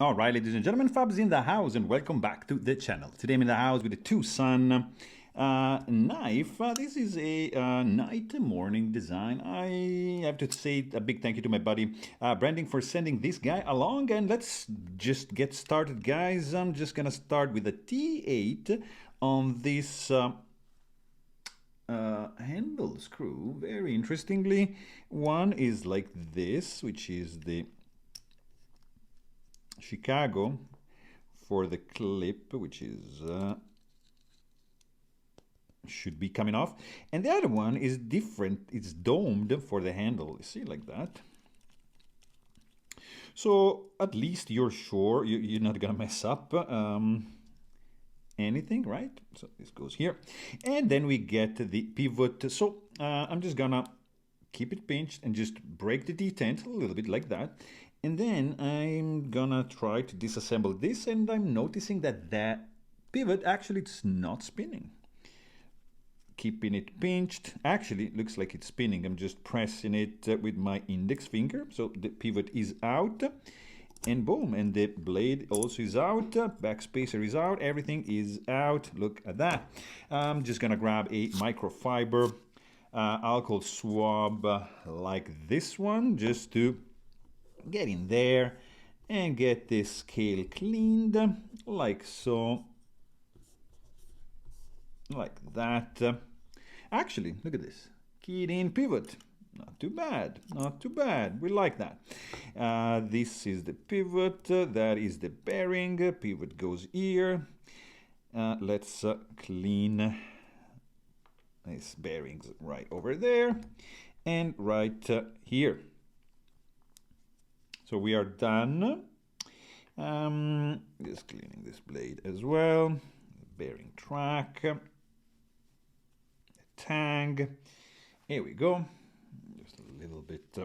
All right, ladies and gentlemen, Fab's in the house, and welcome back to the channel. Today I'm in the house with the twosun knife. This is a night morning design. I have to say a big thank you to my buddy Branding for sending this guy along, and let's just get started, guys. I'm just gonna start with a T8 on this handle screw. Very interestingly, one is like this, which is the Chicago for the clip, which is should be coming off, and the other one is different. It's domed for the handle. You see, like that. So at least you're sure you're not gonna mess up anything, right? So this goes here, and then we get the pivot. So I'm just gonna keep it pinched and just break the detent a little bit like that. And then I'm gonna try to disassemble this, and I'm noticing that that pivot actually it's not spinning. Keeping it pinched, actually it looks like it's spinning. I'm just pressing it with my index finger, so the pivot is out, and boom, and the blade also is out, backspacer is out, everything is out. Look at that. I'm just gonna grab a microfiber alcohol swab like this one, just to get in there and get this scale cleaned like so, like that. Actually, look at this keyed in pivot, not too bad, not too bad. We like that. This is the pivot, that is the bearing. Pivot goes here. Let's clean these bearings right over there and right here. So we are done. Just cleaning this blade as well. Bearing track, the tang. Here we go. Just a little bit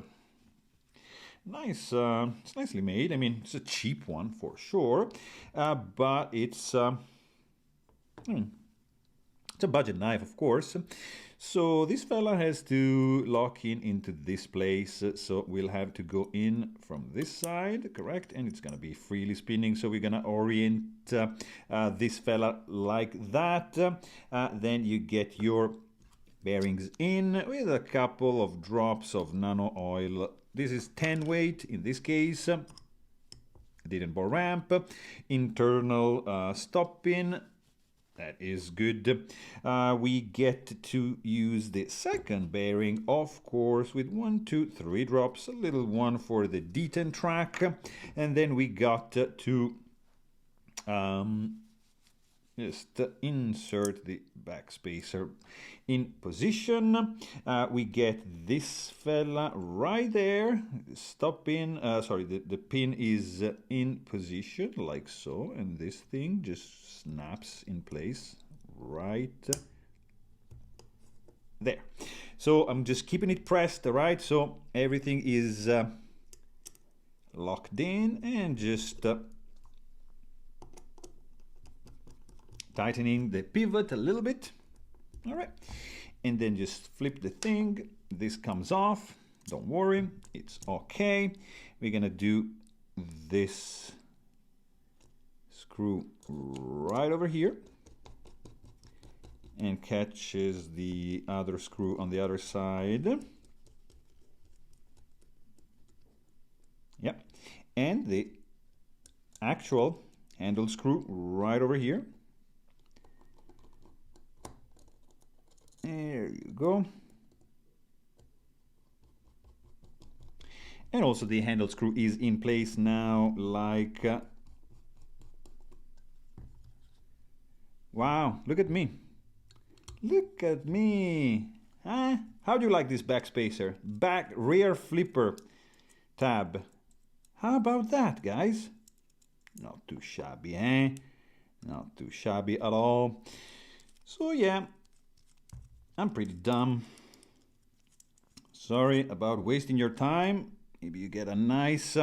nice. It's nicely made. I mean, it's a cheap one for sure, but it's a budget knife, of course. So this fella has to lock in into this place, so we'll have to go in from this side, correct? And it's gonna be freely spinning, so we're gonna orient this fella like that. Then you get your bearings in with a couple of drops of nano oil. This is 10 weight in this case. Didn't bore ramp. Internal stop pin. That is good. We get to use the second bearing, of course, with 1, 2, 3 drops, a little one for the detent track, and then we got to just insert the backspacer in position. We get this fella right there. Stop pin, sorry, the pin is in position like so, and this thing just snaps in place right there. So I'm just keeping it pressed, right? So everything is locked in, and just tightening the pivot a little bit. All right, and then just flip the thing. This comes off, don't worry, it's okay. We're gonna do this screw right over here and catches the other screw on the other side. Yep, and the actual handle screw right over here. There you go. And also the handle screw is in place now, like wow, look at me. Look at me. Huh? How do you like this backspacer? Back rear flipper tab. How about that, guys? Not too shabby, eh? Not too shabby at all. So yeah, I'm pretty dumb. Sorry about wasting your time. Maybe you get a nice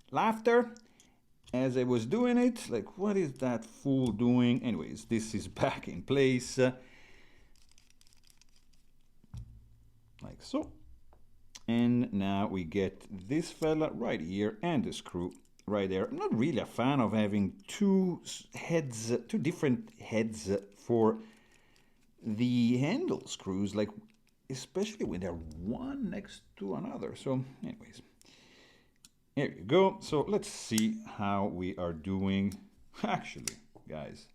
laughter as I was doing it. Like, what is that fool doing? Anyways, this is back in place. Like so. And now we get this fella right here and the screw right there. I'm not really a fan of having two different heads for the handle screws, like especially when they're one next to another. So anyways, here you go. So let's see how we are doing. Actually, guys,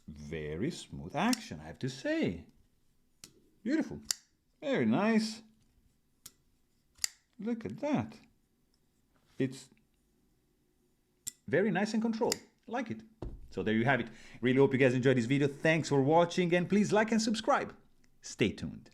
very smooth action, I have to say. Beautiful. Very nice. Look at that. It's very nice and controlled. I like it. So there you have it. Really hope you guys enjoyed this video. Thanks for watching, and please like and subscribe. Stay tuned.